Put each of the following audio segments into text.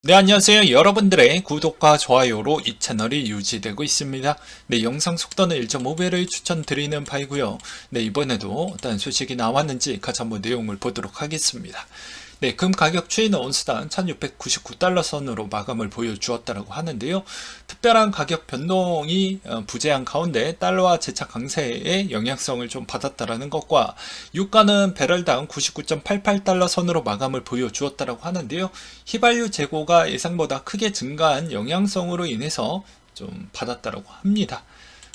네, 안녕하세요. 여러분들의 구독과 좋아요로 이 채널이 유지되고 있습니다. 네, 영상 속도는 1.5배를 추천드리는 바이고요. 네, 이번에도 어떤 소식이 나왔는지 같이 한번 내용을 보도록 하겠습니다. 네, 금 가격 추이는 온스당 1699달러 선으로 마감을 보여주었다고 하는데요. 특별한 가격 변동이 부재한 가운데 달러와 재차 강세의 영향성을 좀 받았다라는 것과 유가는 배럴당 99.88달러 선으로 마감을 보여주었다고 하는데요. 휘발유 재고가 예상보다 크게 증가한 영향성으로 인해서 좀 받았다고 합니다.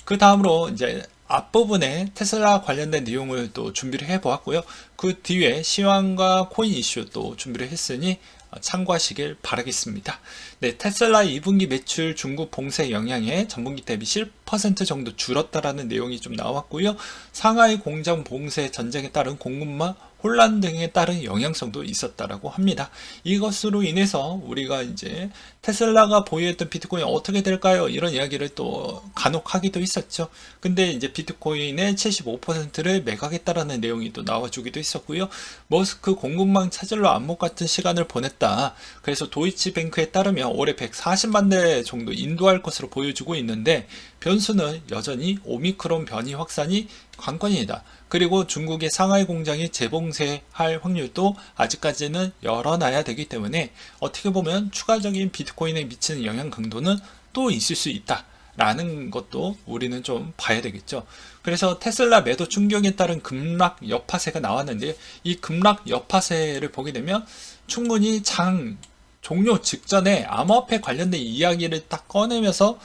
그 다음으로 이제 앞부분에 테슬라 관련된 내용을 또 준비를 해 보았고요. 그 뒤에 시황과 코인 이슈 또 준비를 했으니 참고하시길 바라겠습니다. 네, 테슬라 2분기 매출 중국 봉쇄 영향에 전분기 대비 10% 정도 줄었다라는 내용이 좀 나왔고요. 상하이 공장 봉쇄 전쟁에 따른 공급망 혼란 등에 따른 영향성도 있었다라고 합니다. 이것으로 인해서 우리가 이제 테슬라가 보유했던 비트코인 어떻게 될까요? 이런 이야기를 또 간혹 하기도 했었죠. 근데 이제 비트코인의 75%를 매각했다라는 내용이 또 나와주기도 했었고요. 머스크 공급망 찾으러 안목 같은 시간을 보냈다. 그래서 도이치뱅크에 따르면 올해 140만 대 정도 인도할 것으로 보여주고 있는데 변수는 여전히 오미크론 변이 확산이 관건이다. 그리고 중국의 상하이 공장이 재봉쇄할 확률도 아직까지는 열어놔야 되기 때문에 어떻게 보면 추가적인 비트코인에 미치는 영향 강도는 또 있을 수 있다. 라는 것도 우리는 좀 봐야 되겠죠. 그래서 테슬라 매도 충격에 따른 급락 여파세가 나왔는데 이 급락 여파세를 보게 되면 충분히 장 종료 직전에 암호화폐 관련된 이야기를 딱 꺼내면서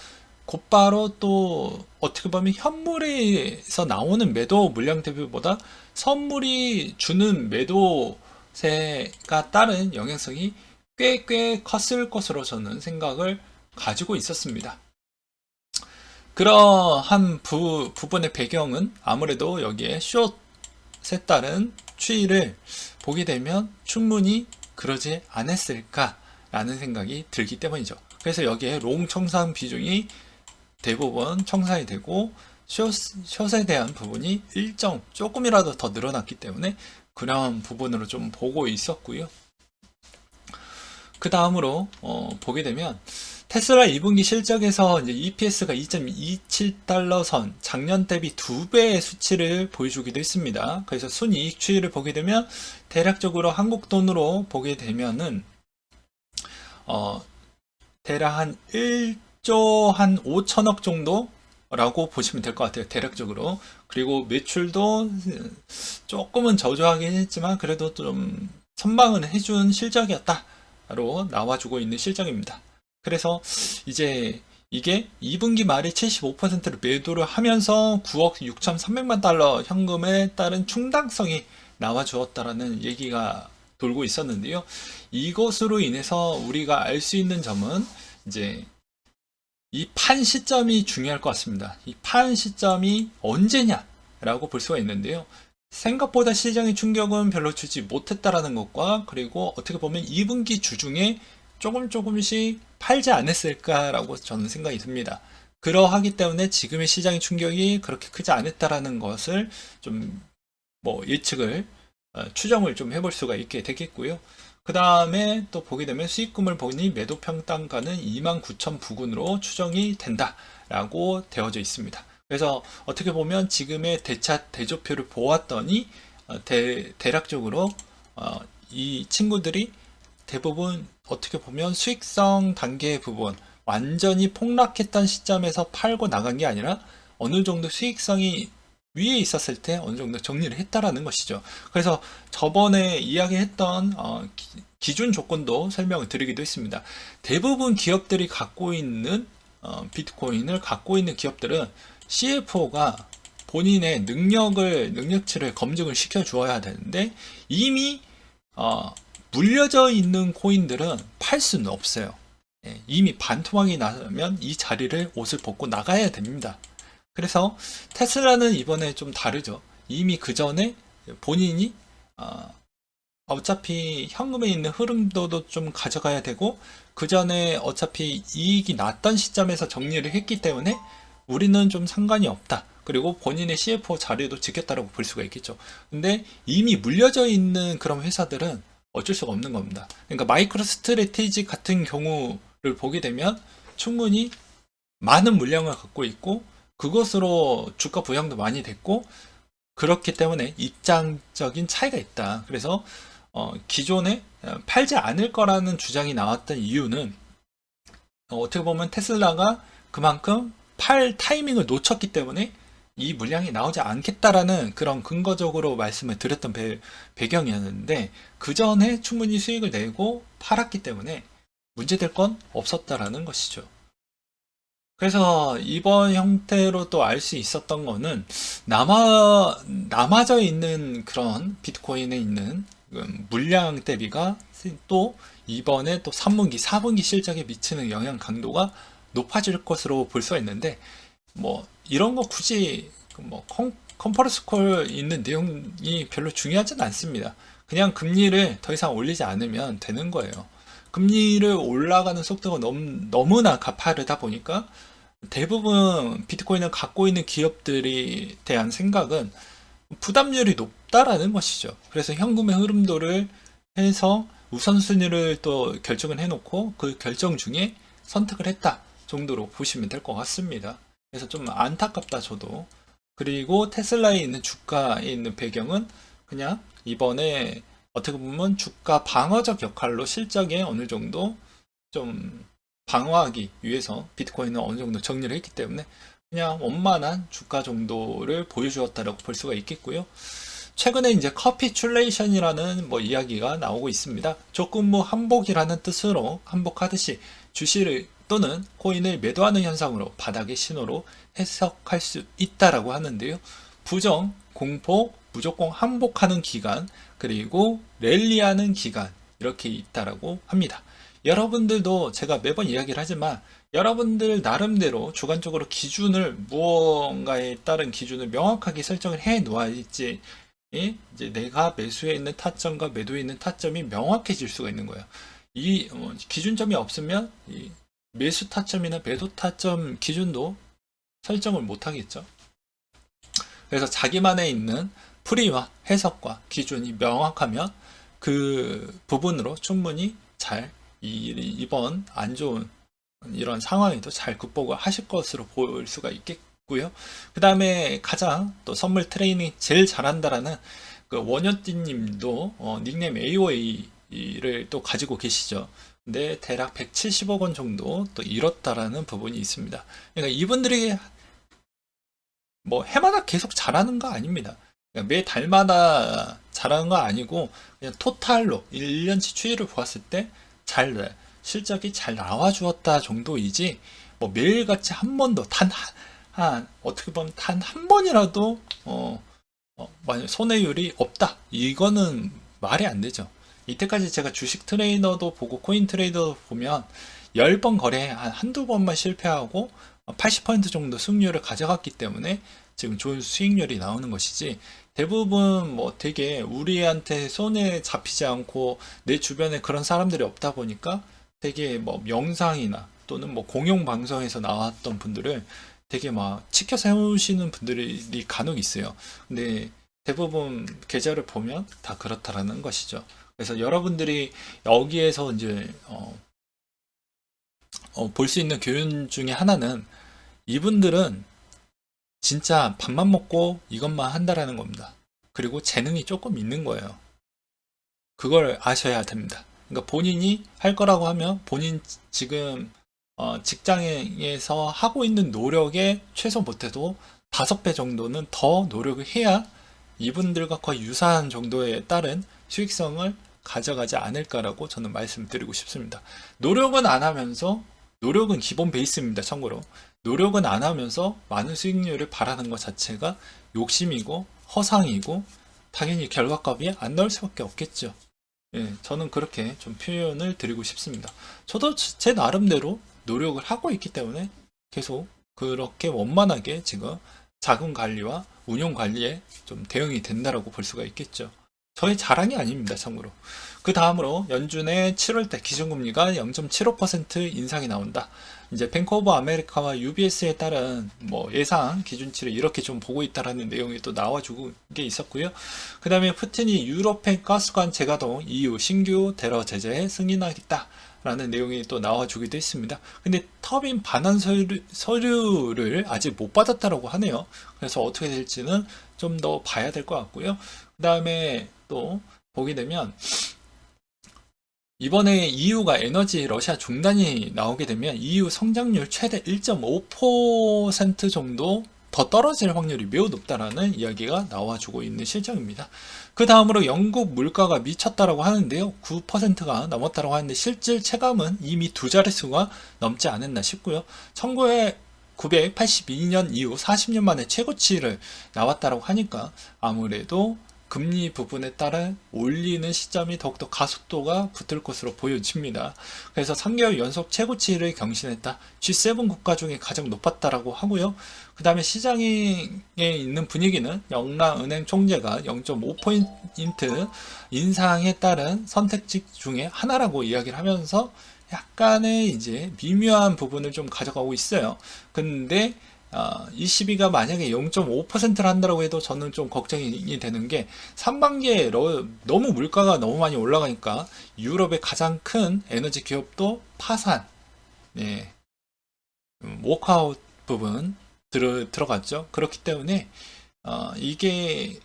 곧바로 또 어떻게 보면 현물에서 나오는 매도 물량 대비보다 선물이 주는 매도세가 따른 영향성이 꽤 컸을 것으로 저는 생각을 가지고 있었습니다. 그러한 부분의 배경은 아무래도 여기에 숏에 따른 추이를 보게 되면 충분히 그러지 않았을까라는 생각이 들기 때문이죠. 그래서 여기에 롱 청산 비중이 대부분 청산이 되고 숏에 대한 부분이 조금이라도 더 늘어났기 때문에 그런 부분으로 좀 보고 있었고요. 그 다음으로 보게 되면 테슬라 2분기 실적에서 이제 EPS가 2.27달러 선, 작년 대비 2배의 수치를 보여주기도 했습니다. 그래서 순이익 추이를 보게 되면 대략적으로 한국 돈으로 보게 되면은 대략 한 1조 한 5천억 정도라고 보시면 될 것 같아요. 대략적으로. 그리고 매출도 조금은 저조하긴 했지만 그래도 좀 선방을 해준 실적이었다로 나와주고 있는 실적입니다. 그래서 이제 이게 2분기 말에 75%를 매도를 하면서 9억 6,300만 달러 현금에 따른 충당성이 나와주었다라는 얘기가 돌고 있었는데요. 이것으로 인해서 우리가 알 수 있는 점은 이제 이 판 시점이 중요할 것 같습니다. 이 판 시점이 언제냐라고 볼 수가 있는데요. 생각보다 시장의 충격은 별로 주지 못했다라는 것과 그리고 어떻게 보면 2분기 주중에 조금씩 팔지 않았을까라고 저는 생각이 듭니다. 그러하기 때문에 지금의 시장의 충격이 그렇게 크지 않았다라는 것을 좀 뭐 예측을 추정을 좀 해볼 수가 있게 되겠고요. 그 다음에 또 보게 되면 수익금을 보니 매도 평단가는 29,000 부근으로 추정이 된다라고 되어져 있습니다. 그래서 어떻게 보면 지금의 대차 대조표를 보았더니 대략적으로 이 친구들이 대부분 어떻게 보면 수익성 단계의 부분 완전히 폭락했던 시점에서 팔고 나간 게 아니라 어느 정도 수익성이 위에 있었을 때 어느 정도 정리를 했다라는 것이죠. 그래서 저번에 이야기했던 기준 조건도 설명을 드리기도 했습니다. 대부분 기업들이 갖고 있는 비트코인을 갖고 있는 기업들은 CFO가 본인의 능력치를 검증을 시켜 주어야 되는데 이미 물려져 있는 코인들은 팔 수는 없어요. 이미 반토막이 나면 이 자리를 옷을 벗고 나가야 됩니다. 그래서 테슬라는 이번에 좀 다르죠. 이미 그 전에 본인이 어차피 현금에 있는 흐름도 좀 가져가야 되고 그 전에 어차피 이익이 났던 시점에서 정리를 했기 때문에 우리는 좀 상관이 없다. 그리고 본인의 CFO 자리도 지켰다라고 볼 수가 있겠죠. 근데 이미 물려져 있는 그런 회사들은 어쩔 수가 없는 겁니다. 그러니까 마이크로 스트래티지 같은 경우를 보게 되면 충분히 많은 물량을 갖고 있고 그것으로 주가 부양도 많이 됐고 그렇기 때문에 입장적인 차이가 있다. 그래서 기존에 팔지 않을 거라는 주장이 나왔던 이유는 어떻게 보면 테슬라가 그만큼 팔 타이밍을 놓쳤기 때문에 이 물량이 나오지 않겠다라는 그런 근거적으로 말씀을 드렸던 배경이었는데 그 전에 충분히 수익을 내고 팔았기 때문에 문제될 건 없었다라는 것이죠. 그래서 이번 형태로 또 알 수 있었던 거는 남아져 있는 그런 비트코인에 있는 물량 대비가 또 이번에 또 3분기, 4분기 실적에 미치는 영향 강도가 높아질 것으로 볼 수가 있는데 뭐 이런 거 굳이 뭐 컨퍼런스 콜 있는 내용이 별로 중요하진 않습니다. 그냥 금리를 더 이상 올리지 않으면 되는 거예요. 금리를 올라가는 속도가 너무나 가파르다 보니까 대부분 비트코인을 갖고 있는 기업들이 대한 생각은 부담률이 높다라는 것이죠. 그래서 현금의 흐름도를 해서 우선순위를 또 결정을 해놓고 그 결정 중에 선택을 했다 정도로 보시면 될 것 같습니다. 그래서 좀 안타깝다 저도. 그리고 테슬라에 있는 주가에 있는 배경은 그냥 이번에 어떻게 보면 주가 방어적 역할로 실적에 어느 정도 좀 방어하기 위해서 비트코인은 어느 정도 정리를 했기 때문에 그냥 원만한 주가 정도를 보여주었다라고 볼 수가 있겠고요. 최근에 이제 커피츄레이션이라는 뭐 이야기가 나오고 있습니다. 조건부 한복이라는 뜻으로 한복하듯이 주식을 또는 코인을 매도하는 현상으로 바닥의 신호로 해석할 수 있다라고 하는데요. 부정, 공포, 무조건 한복하는 기간, 그리고 랠리하는 기간 이렇게 있다라고 합니다. 여러분들도 제가 매번 이야기를 하지만 여러분들 나름대로 주관적으로 기준을 무언가에 따른 기준을 명확하게 설정을 해 놓아야지 이제 내가 매수에 있는 타점과 매도에 있는 타점이 명확해질 수가 있는 거예요. 이 기준점이 없으면 이 매수 타점이나 매도 타점 기준도 설정을 못 하겠죠. 그래서 자기만의 있는 풀이와 해석과 기준이 명확하면 그 부분으로 충분히 잘 이번 안 좋은 이런 상황에도 잘 극복을 하실 것으로 볼 수가 있겠고요. 그 다음에 가장 또 선물 트레이닝 제일 잘한다라는 그 원효띠 님도 닉네임 AOA를 또 가지고 계시죠. 근데 대략 170억 원 정도 또 잃었다라는 부분이 있습니다. 그러니까 이분들이 뭐 해마다 계속 잘하는 거 아닙니다. 그러니까 매 달마다 잘하는 거 아니고 그냥 토탈로 1년치 추이를 보았을 때 잘 실적이 잘 나와주었다 정도이지 뭐 매일같이 한 번도 어떻게 보면 단 한 번이라도 만약 손해율이 없다 이거는 말이 안 되죠. 이때까지 제가 주식 트레이더도 보고 코인 트레이더도 보면 10번 거래에 한두 번만 실패하고 80% 정도 승률을 가져갔기 때문에 지금 좋은 수익률이 나오는 것이지 대부분 뭐 되게 우리한테 손에 잡히지 않고 내 주변에 그런 사람들이 없다 보니까 되게 뭐 영상이나 또는 뭐 공용 방송에서 나왔던 분들을 되게 막 치켜 세우시는 분들이 간혹 있어요. 근데 대부분 계좌를 보면 다 그렇다라는 것이죠. 그래서 여러분들이 여기에서 이제 볼 수 있는 교훈 중에 하나는 이분들은 진짜 밥만 먹고 이것만 한다라는 겁니다. 그리고 재능이 조금 있는 거예요. 그걸 아셔야 됩니다. 그러니까 본인이 할 거라고 하면 본인 지금 직장에서 하고 있는 노력의 최소 못해도 5배 정도는 더 노력을 해야 이분들과 거의 유사한 정도에 따른 수익성을 가져가지 않을까라고 저는 말씀드리고 싶습니다. 노력은 안 하면서 노력은 기본 베이스입니다. 참고로 노력은 안 하면서 많은 수익률을 바라는 것 자체가 욕심이고 허상이고 당연히 결과값이 안 나올 수밖에 없겠죠. 예, 저는 그렇게 좀 표현을 드리고 싶습니다. 저도 제 나름대로 노력을 하고 있기 때문에 계속 그렇게 원만하게 지금 자금 관리와 운용 관리에 좀 대응이 된다라고 볼 수가 있겠죠. 저의 자랑이 아닙니다, 참고로. 그 다음으로 연준의 7월달 기준금리가 0.75% 인상이 나온다. 이제 뱅크 오브 아메리카와 UBS에 따른 뭐 예상 기준치를 이렇게 좀 보고 있다라는 내용이 또 나와주고 게 있었고요. 그 다음에 푸틴이 유럽행 가스관 재가동 EU 신규 대러 제재에 승인하겠다. 라는 내용이 또 나와주기도 했습니다. 근데 터빈 반환 서류를 아직 못 받았다라고 하네요. 그래서 어떻게 될지는 좀 더 봐야 될 것 같고요. 그 다음에 또 보게 되면 이번에 EU가 에너지 러시아 중단이 나오게 되면 EU 성장률 최대 1.5% 정도 더 떨어질 확률이 매우 높다라는 이야기가 나와주고 있는 실정입니다. 그 다음으로 영국 물가가 미쳤다라고 하는데요. 9%가 넘었다라고 하는데 실질 체감은 이미 두 자릿수가 넘지 않았나 싶고요. 1982년 이후 40년 만에 최고치를 나왔다라고 하니까 아무래도 금리 부분에 따라 올리는 시점이 더욱더 가속도가 붙을 것으로 보여집니다. 그래서 3개월 연속 최고치를 경신했다. G7 국가 중에 가장 높았다라고 하고요. 그 다음에 시장에 있는 분위기는 영랑은행 총재가 0.5포인트 인상에 따른 선택지 중에 하나라고 이야기를 하면서 약간의 이제 미묘한 부분을 좀 가져가고 있어요. 근데 ECB가 만약에 0.5%를 한다고 해도 저는 좀 걱정이 되는 게 상반기에 너무 물가가 너무 많이 올라가니까 유럽의 가장 큰 에너지 기업도 파산, 네, 워크아웃 부분 들어갔죠. 그렇기 때문에 이게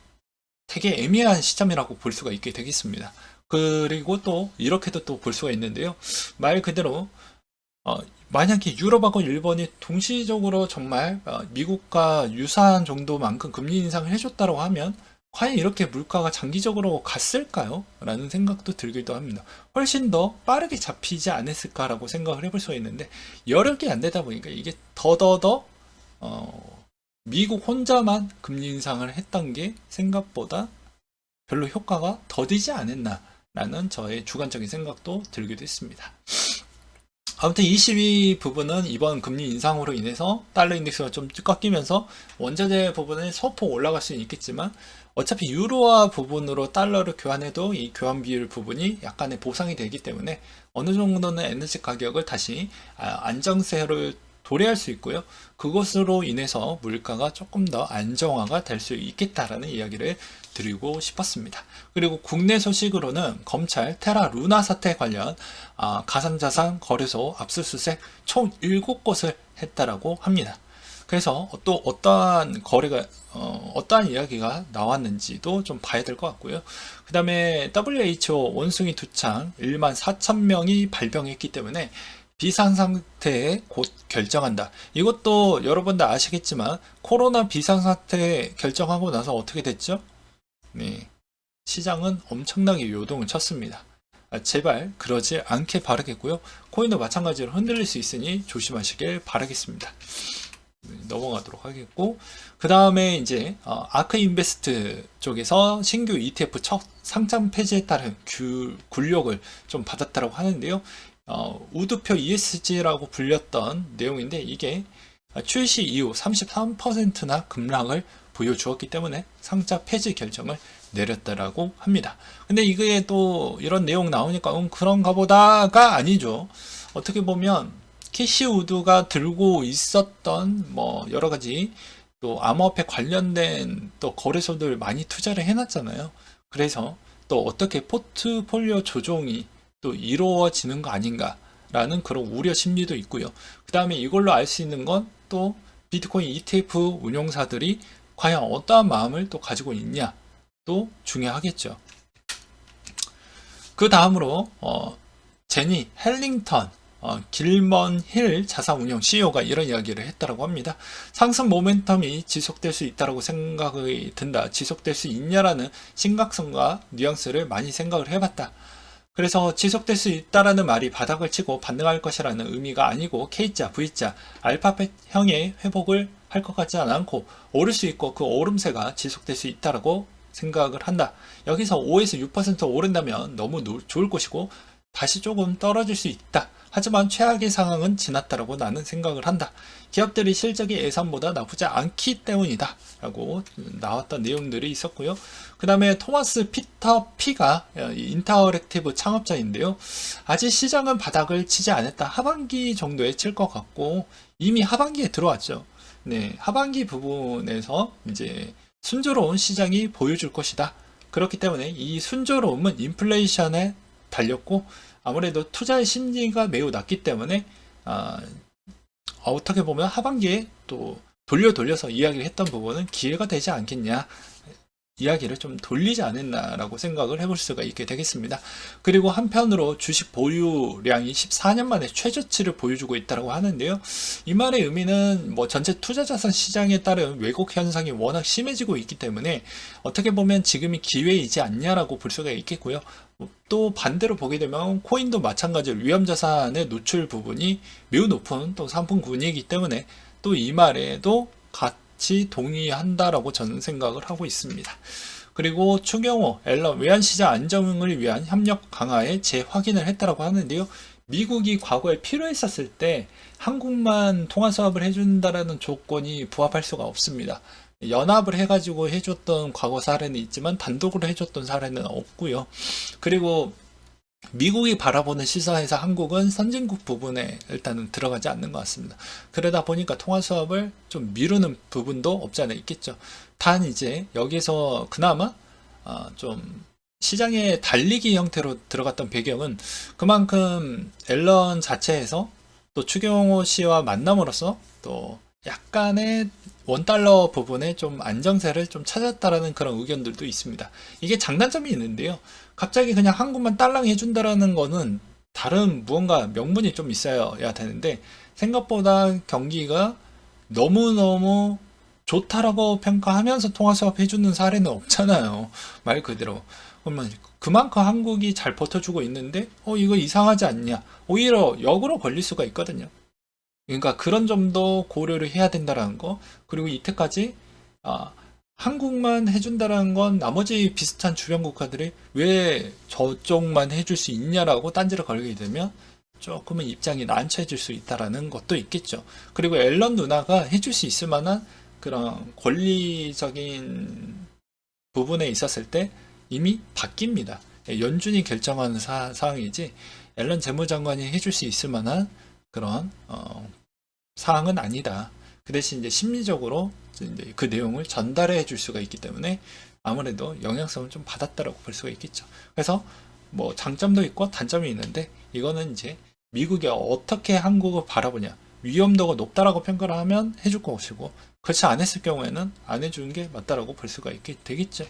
되게 애매한 시점이라고 볼 수가 있게 되겠습니다. 그리고 또 이렇게도 또 볼 수가 있는데요. 말 그대로 만약에 유럽하고 일본이 동시적으로 정말 미국과 유사한 정도만큼 금리 인상을 해줬다고 하면 과연 이렇게 물가가 장기적으로 갔을까요? 라는 생각도 들기도 합니다. 훨씬 더 빠르게 잡히지 않았을까라고 생각을 해볼 수가 있는데 여러 개 안 되다 보니까 이게 더더더 미국 혼자만 금리 인상을 했던 게 생각보다 별로 효과가 더디지 않았나 라는 저의 주관적인 생각도 들기도 했습니다. 아무튼 22 부분은 이번 금리 인상으로 인해서 달러 인덱스가 좀 꺾이면서 원자재 부분은 소폭 올라갈 수는 있겠지만 어차피 유로화 부분으로 달러를 교환해도 이 교환 비율 부분이 약간의 보상이 되기 때문에 어느 정도는 에너지 가격을 다시 안정세를 도래할 수 있고요. 그것으로 인해서 물가가 조금 더 안정화가 될 수 있겠다라는 이야기를 드리고 싶었습니다. 그리고 국내 소식으로는 검찰 테라 루나 사태 관련 가상자산 거래소 압수수색 총 7곳을 했다라고 합니다. 그래서 또 어떠한 거래가 어떠한 이야기가 나왔는지도 좀 봐야 될 것 같고요. 그 다음에 WHO 원숭이 두창 1만 4천 명이 발병했기 때문에 비상상태에 곧 결정한다. 이것도 여러분들 아시겠지만 코로나 비상상태 결정하고 나서 어떻게 됐죠? 네, 시장은 엄청나게 요동을 쳤습니다. 제발 그러지 않게 바라겠고요. 코인도 마찬가지로 흔들릴 수 있으니 조심하시길 바라겠습니다. 넘어가도록 하겠고, 그 다음에 이제 아크 인베스트 쪽에서 신규 ETF 첫 상장 폐지에 따른 굴욕을 좀 받았다고 하는데요. 우드표 ESG라고 불렸던 내용인데 이게 출시 이후 33%나 급락을 보여주었기 때문에 상장 폐지 결정을 내렸다라고 합니다. 근데 이게 또 이런 내용 나오니까 그런가 보다가 아니죠. 어떻게 보면 캐시 우드가 들고 있었던 뭐 여러 가지 또 암호화폐 관련된 또 거래소들 많이 투자를 해놨잖아요. 그래서 또 어떻게 포트폴리오 조정이 또 이루어지는 거 아닌가라는 그런 우려 심리도 있고요. 그 다음에 이걸로 알 수 있는 건 또 비트코인 ETF 운용사들이 과연 어떠한 마음을 또 가지고 있냐 또 중요하겠죠. 그 다음으로 제니 헬링턴 길먼 힐 자산운용 CEO가 이런 이야기를 했다고 합니다. 상승 모멘텀이 지속될 수 있다고 생각이 든다. 지속될 수 있냐라는 심각성과 뉘앙스를 많이 생각을 해봤다. 그래서 지속될 수 있다라는 말이 바닥을 치고 반등할 것이라는 의미가 아니고 K자, V자, 알파벳형의 회복을 할 것 같지 않고 오를 수 있고 그 오름세가 지속될 수 있다라고 생각을 한다. 여기서 5에서 6% 오른다면 너무 좋을 것이고 다시 조금 떨어질 수 있다. 하지만 최악의 상황은 지났다라고 나는 생각을 한다. 기업들이 실적이 예상보다 나쁘지 않기 때문이다 라고 나왔던 내용들이 있었고요. 그 다음에 토마스 피터 피가 인터랙티브 창업자인데요. 아직 시장은 바닥을 치지 않았다. 하반기 정도에 칠 것 같고 이미 하반기에 들어왔죠. 네, 하반기 부분에서 이제 순조로운 시장이 보여줄 것이다. 그렇기 때문에 이 순조로움은 인플레이션에 달렸고 아무래도 투자의 심리가 매우 낮기 때문에 어떻게 보면 하반기에 또 돌려서 이야기를 했던 부분은 기회가 되지 않겠냐, 이야기를 좀 돌리지 않았나라고 생각을 해볼 수가 있게 되겠습니다. 그리고 한편으로 주식 보유량이 14년 만에 최저치를 보여주고 있다고 하는데요. 이 말의 의미는 뭐 전체 투자자산 시장에 따른 왜곡 현상이 워낙 심해지고 있기 때문에 어떻게 보면 지금이 기회이지 않냐라고 볼 수가 있겠고요. 또 반대로 보게 되면 코인도 마찬가지로 위험자산의 노출 부분이 매우 높은 또 상품군이기 때문에 또 이 말에도 같이 동의한다라고 저는 생각을 하고 있습니다. 그리고 추경호, 앨런 외환시장 안정을 위한 협력 강화에 재확인을 했다라고 하는데요. 미국이 과거에 필요했었을 때 한국만 통화 사업을 해준다라는 조건이 부합할 수가 없습니다. 연합을 해가지고 해줬던 과거 사례는 있지만 단독으로 해줬던 사례는 없고요. 그리고 미국이 바라보는 시선에서 한국은 선진국 부분에 일단은 들어가지 않는 것 같습니다. 그러다 보니까 통화 수업을 좀 미루는 부분도 없지 않아 있겠죠. 단 이제 여기서 그나마 좀 시장에 달리기 형태로 들어갔던 배경은 그만큼 앨런 자체에서 또 추경호 씨와 만남으로써 또 약간의 원달러 부분에 좀 안정세를 좀 찾았다라는 그런 의견들도 있습니다. 이게 장단점이 있는데요. 갑자기 그냥 한국만 딸랑 해준다라는 거는 다른 무언가 명분이 좀 있어야 되는데 생각보다 경기가 너무너무 좋다라고 평가하면서 통화수업 해주는 사례는 없잖아요. 말 그대로. 그러면 그만큼 한국이 잘 버텨주고 있는데 이거 이상하지 않냐. 오히려 역으로 걸릴 수가 있거든요. 그러니까 그런 점도 고려를 해야 된다는 거. 그리고 이때까지 한국만 해준다는 건 나머지 비슷한 주변 국가들이 왜 저쪽만 해줄 수 있냐라고 딴지를 걸게 되면 조금은 입장이 난처해질 수 있다라는 것도 있겠죠. 그리고 앨런 누나가 해줄 수 있을 만한 그런 권리적인 부분에 있었을 때 이미 바뀝니다. 연준이 결정하는 사항이지 앨런 재무장관이 해줄 수 있을 만한 그런 사항은 아니다. 그 대신 이제 심리적으로 이제 그 내용을 전달해 줄 수가 있기 때문에 아무래도 영향성을 좀 받았다라고 볼 수가 있겠죠. 그래서 뭐 장점도 있고 단점이 있는데 이거는 이제 미국이 어떻게 한국을 바라보냐, 위험도가 높다라고 평가를 하면 해줄 것이고 그렇지 않았을 경우에는 안 해주는 게 맞다라고 볼 수가 있게 되겠죠.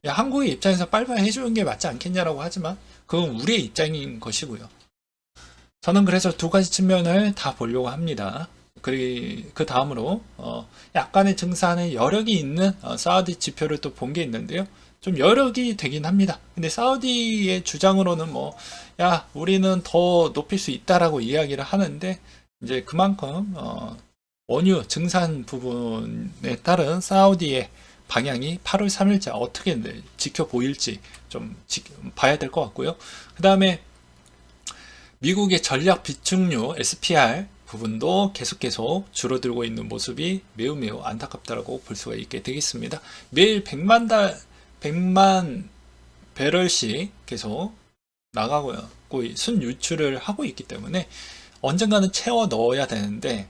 야, 한국의 입장에서 빨리빨리 해주는 게 맞지 않겠냐라고 하지만 그건 우리의 입장인 것이고요. 저는 그래서 두 가지 측면을 다 보려고 합니다. 그리고 그 다음으로 약간의 증산에 여력이 있는 사우디 지표를 또 본 게 있는데요. 좀 여력이 되긴 합니다. 근데 사우디의 주장으로는 야, 우리는 더 높일 수 있다라고 이야기를 하는데 이제 그만큼 원유 증산 부분에 따른 사우디의 방향이 8월 3일째 어떻게 지켜 보일지 좀 봐야 될 것 같고요. 그 다음에 미국의 전략 비축유 SPR 부분도 계속 줄어들고 있는 모습이 매우 안타깝다고 볼 수가 있게 되겠습니다. 매일 100만 배럴씩 계속 나가고요. 순 유출을 하고 있기 때문에 언젠가는 채워 넣어야 되는데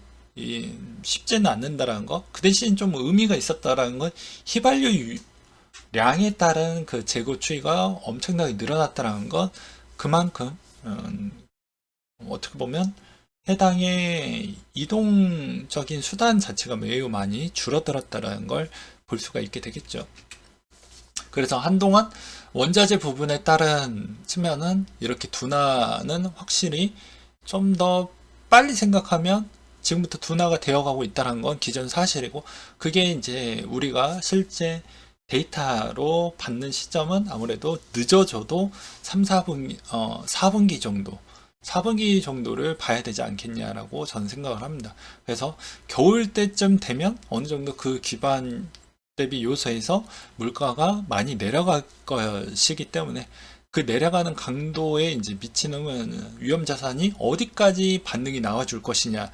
쉽지는 않는다라는 거. 그 대신 좀 의미가 있었다라는 건 휘발유 량에 따른 그 재고 추이가 엄청나게 늘어났다라는 건 그만큼 어떻게 보면 해당의 이동적인 수단 자체가 매우 많이 줄어들었다는 걸 볼 수가 있게 되겠죠. 그래서 한동안 원자재 부분에 따른 측면은 이렇게 둔화는 확실히 좀 더 빨리 생각하면 지금부터 둔화가 되어가고 있다는 건 기존 사실이고 그게 이제 우리가 실제 데이터로 받는 시점은 아무래도 늦어져도 3, 4분기, 4분기 정도 4분기 정도를 봐야 되지 않겠냐라고 저는 생각을 합니다. 그래서 겨울 때쯤 되면 어느 정도 그 기반 대비 요소에서 물가가 많이 내려갈 것이기 때문에 그 내려가는 강도에 이제 미치는 위험 자산이 어디까지 반등이 나와줄 것이냐를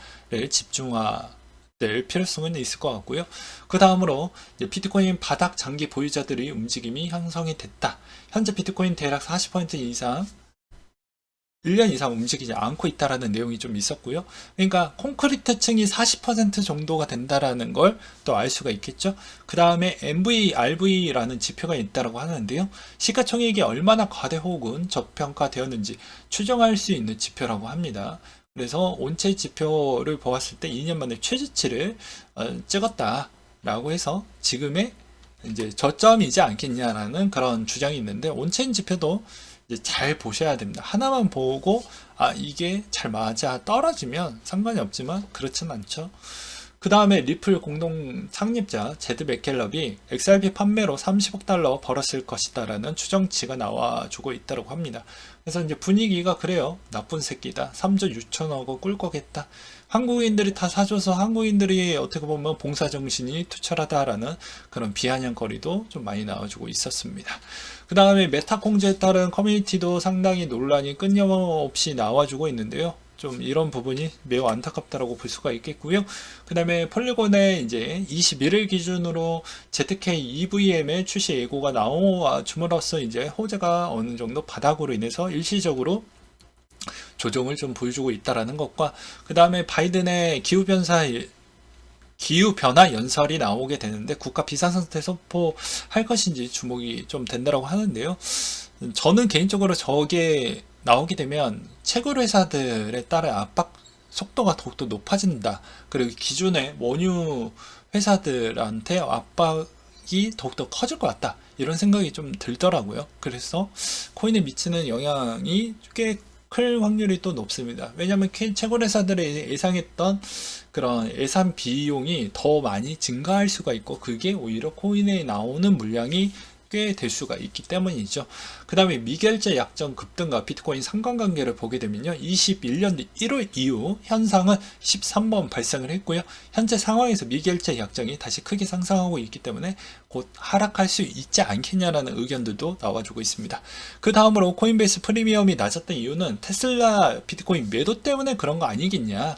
될 필요성은 있을 것 같고요. 그 다음으로 비트코인 바닥 장기 보유자들의 움직임이 형성이 됐다. 현재 비트코인 대략 40% 이상 1년 이상 움직이지 않고 있다라는 내용이 좀 있었고요. 그러니까 콘크리트층이 40% 정도가 된다라는 걸 또 알 수가 있겠죠. 그 다음에 MVRV라는 지표가 있다라고 하는데요. 시가총액이 얼마나 과대 혹은 저평가되었는지 추정할 수 있는 지표라고 합니다. 그래서 온체 지표를 보았을 때 2년 만에 최저치를 찍었다라고 해서 지금의 이제 저점이지 않겠냐라는 그런 주장이 있는데, 온체인 지표도 이제 잘 보셔야 됩니다. 하나만 보고 이게 잘 맞아 떨어지면 상관이 없지만 그렇진 않죠. 그 다음에 리플 공동 창립자 제드 맥켈럽이 XRP 판매로 30억 달러 벌었을 것이다 라는 추정치가 나와주고 있다고 합니다. 그래서 이제 분위기가 그래요. 나쁜 새끼다. 3조 6천억을 꿀 거겠다. 한국인들이 다 사줘서 한국인들이 어떻게 보면 봉사정신이 투철하다라는 그런 비아냥거리도 좀 많이 나와주고 있었습니다. 그 다음에 메타 공제에 따른 커뮤니티도 상당히 논란이 끊임없이 나와주고 있는데요. 좀 이런 부분이 매우 안타깝다라고 볼 수가 있겠고요. 그 다음에 폴리곤의 이제 21일 기준으로 ZK EVM의 출시 예고가 나옴으로써 이제 호재가 어느 정도 바닥으로 인해서 일시적으로 조정을 좀 보여주고 있다라는 것과, 그 다음에 바이든의 기후변화 연설이 나오게 되는데 국가 비상상태 선포할 것인지 주목이 좀 된다라고 하는데요. 저는 개인적으로 저게 나오게 되면 채굴 회사들에 따른 압박 속도가 더욱더 높아진다. 그리고 기존의 원유 회사들한테 압박이 더욱더 커질 것 같다. 이런 생각이 좀 들더라고요. 그래서 코인에 미치는 영향이 꽤 클 확률이 또 높습니다. 왜냐하면 채굴 회사들이 예상했던 그런 예산 비용이 더 많이 증가할 수가 있고, 그게 오히려 코인에 나오는 물량이 꽤 될 수가 있기 때문이죠. 그 다음에 미결제 약정 급등과 비트코인 상관관계를 보게 되면요, 21년 1월 이후 현상은 13번 발생을 했고요. 현재 상황에서 미결제 약정이 다시 크게 상승하고 있기 때문에 곧 하락할 수 있지 않겠냐라는 의견들도 나와주고 있습니다. 그 다음으로 코인베이스 프리미엄이 낮았던 이유는 테슬라 비트코인 매도 때문에 그런 거 아니겠냐.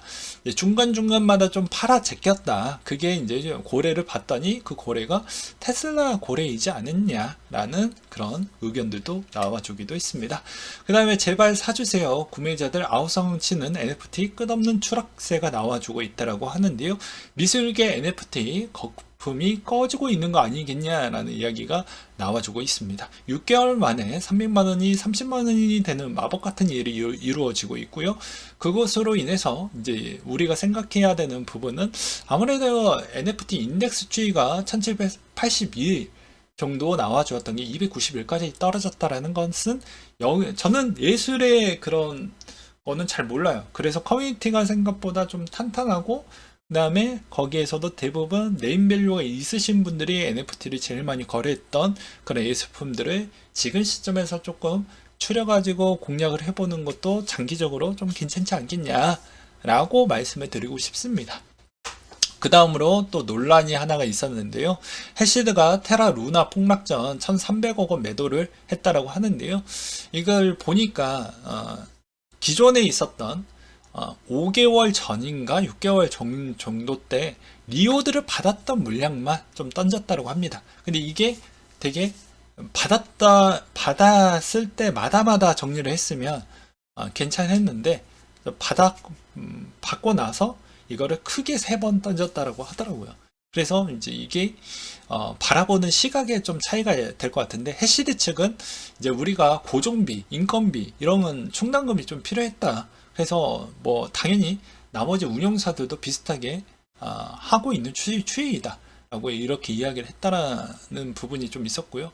중간중간마다 좀 팔아 제꼈다. 그게 이제 고래를 봤더니 그 고래가 테슬라 고래이지 않았냐라는 그런 의견들도 나와주기도 했습니다. 그 다음에 제발 사주세요. 구매자들 아우성 치는 NFT 끝없는 추락세가 나와주고 있다라고 하는데요. 미술계 NFT 거품이 꺼지고 있는 거 아니겠냐라는 이야기가 나와주고 있습니다. 6개월 만에 300만원이 30만원이 되는 마법 같은 일이 이루어지고 있고요. 그것으로 인해서 이제 우리가 생각해야 되는 부분은 아무래도 NFT 인덱스 추이가 1782 정도 나와주었던 게 291까지 떨어졌다라는 것은 저는 예술의 그런 거는 잘 몰라요. 그래서 커뮤니티가 생각보다 좀 탄탄하고, 그 다음에 거기에서도 대부분 네임밸류가 있으신 분들이 NFT를 제일 많이 거래했던 그런 예술품들을 지금 시점에서 조금 추려가지고 공략을 해보는 것도 장기적으로 좀 괜찮지 않겠냐 라고 말씀을 드리고 싶습니다. 그 다음으로 또 논란이 하나가 있었는데요. 해시드가 테라 루나 폭락 전 1300억 원 매도를 했다라고 하는데요. 이걸 보니까 기존에 있었던 5개월 전인가 6개월 정도 때 리오드를 받았던 물량만 좀 던졌다고 합니다. 근데 이게 되게 받았을 때 마다마다 정리를 했으면 괜찮았는데, 받고 나서 이거를 크게 3번 던졌다라고 하더라고요. 그래서 이제 이게 바라보는 시각에 좀 차이가 될 것 같은데, 해시드 측은 이제 우리가 고정비, 인건비 이런 건 충당금이 좀 필요했다. 그래서 뭐 당연히 나머지 운영사들도 비슷하게 하고 있는 추이이다 라고 이렇게 이야기를 했다라는 부분이 좀 있었고요.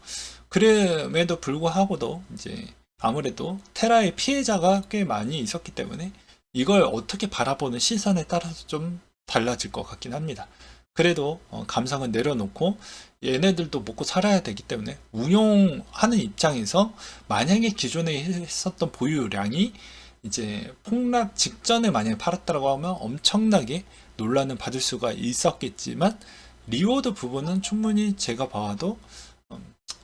그럼에도 불구하고도 이제 아무래도 테라의 피해자가 꽤 많이 있었기 때문에 이걸 어떻게 바라보는 시선에 따라서 좀 달라질 것 같긴 합니다. 그래도 감성은 내려놓고 얘네들도 먹고 살아야 되기 때문에 운용하는 입장에서 만약에 기존에 했었던 보유량이 이제 폭락 직전에 만약에 팔았다고 하면 엄청나게 논란을 받을 수가 있었겠지만, 리워드 부분은 충분히 제가 봐도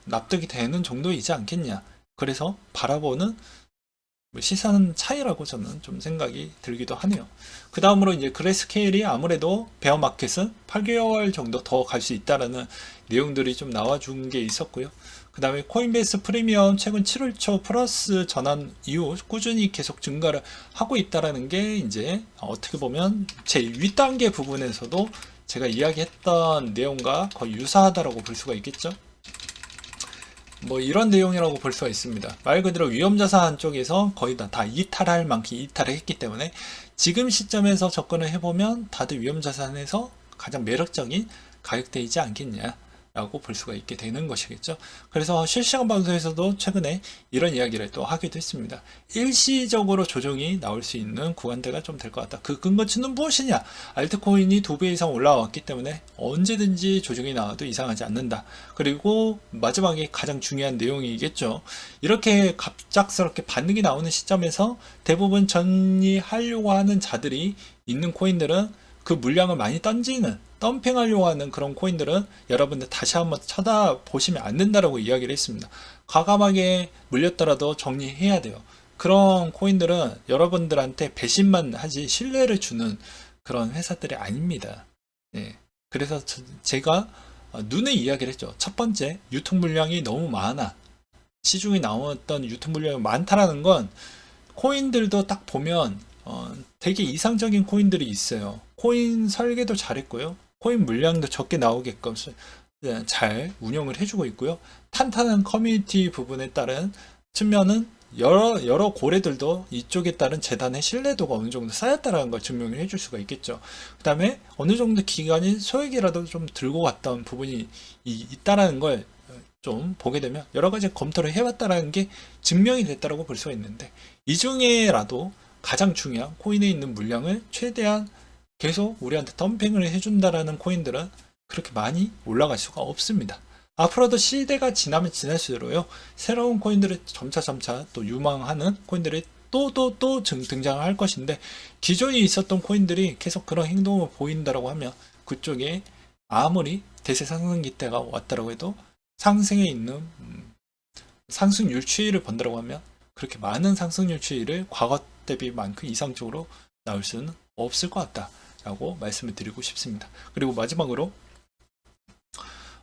납득이 되는 정도이지 않겠냐. 그래서 바라보는 뭐 시선 차이라고 저는 좀 생각이 들기도 하네요. 그 다음으로 이제 그레스케일이 아무래도 베어마켓은 8개월 정도 더 갈 수 있다라는 내용들이 좀 나와준 게 있었고요. 그 다음에 코인베이스 프리미엄 최근 7월 초 플러스 전환 이후 꾸준히 계속 증가를 하고 있다라는 게 이제 어떻게 보면 제 윗단계 부분에서도 제가 이야기했던 내용과 거의 유사하다라고 볼 수가 있겠죠. 뭐 이런 내용이라고 볼 수가 있습니다. 말 그대로 위험자산 쪽에서 거의 다 이탈할 만큼 이탈을 했기 때문에 지금 시점에서 접근을 해보면 다들 위험자산에서 가장 매력적인 가격대이지 않겠냐 라고 볼 수가 있게 되는 것이겠죠. 그래서 실시간 방송에서도 최근에 이런 이야기를 또 하기도 했습니다. 일시적으로 조정이 나올 수 있는 구간대가 좀 될 것 같다. 그 근거치는 무엇이냐? 알트코인이 2배 이상 올라왔기 때문에 언제든지 조정이 나와도 이상하지 않는다. 그리고 마지막에 가장 중요한 내용이겠죠. 이렇게 갑작스럽게 반등이 나오는 시점에서 대부분 전이하려고 하는 자들이 있는 코인들은 그 물량을 많이 던지는 덤핑하려고 하는 그런 코인들은 여러분들 다시 한번 쳐다보시면 안 된다라고 이야기를 했습니다. 과감하게 물렸더라도 정리해야 돼요. 그런 코인들은 여러분들한테 배신만 하지 신뢰를 주는 그런 회사들이 아닙니다. 네. 그래서 제가 눈에 이야기를 했죠. 첫 번째, 유통 물량이 너무 많아. 시중에 나왔던 유통 물량이 많다라는 건 코인들도 딱 보면 되게 이상적인 코인들이 있어요. 코인 설계도 잘했고요. 코인 물량도 적게 나오게끔 잘 운영을 해주고 있고요. 탄탄한 커뮤니티 부분에 따른 측면은 여러 고래들도 이쪽에 따른 재단의 신뢰도가 어느 정도 쌓였다는 걸 증명을 해줄 수가 있겠죠. 그 다음에 어느 정도 기간이 소액이라도 좀 들고 갔던 부분이 있다라는 걸 좀 보게 되면 여러 가지 검토를 해왔다라는 게 증명이 됐다라고 볼 수가 있는데 이 중에라도 가장 중요한 코인에 있는 물량을 최대한 계속 우리한테 덤핑을 해준다라는 코인들은 그렇게 많이 올라갈 수가 없습니다. 앞으로도 시대가 지나면 지날수록요 새로운 코인들이 점차 또 유망하는 코인들이 또 등장을 할 것인데 기존에 있었던 코인들이 계속 그런 행동을 보인다라고 하면 그쪽에 아무리 대세 상승기 때가 왔다라고 해도 상승에 있는 상승률 추이를 본다라고 하면 그렇게 많은 상승률 추이를 과거 대비만큼 이상적으로 나올 수는 없을 것 같다 라고 말씀을 드리고 싶습니다. 그리고 마지막으로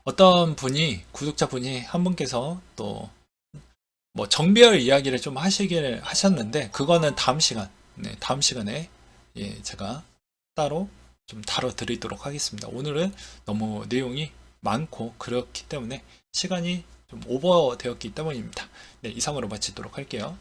어떤 분이 구독자분이 한 분께서 또 뭐 정비할 이야기를 좀 하시길 하셨는데 그거는 다음 시간에 예, 제가 따로 좀 다뤄드리도록 하겠습니다. 오늘은 너무 내용이 많고 그렇기 때문에 시간이 좀 오버되었기 때문입니다. 네, 이상으로 마치도록 할게요.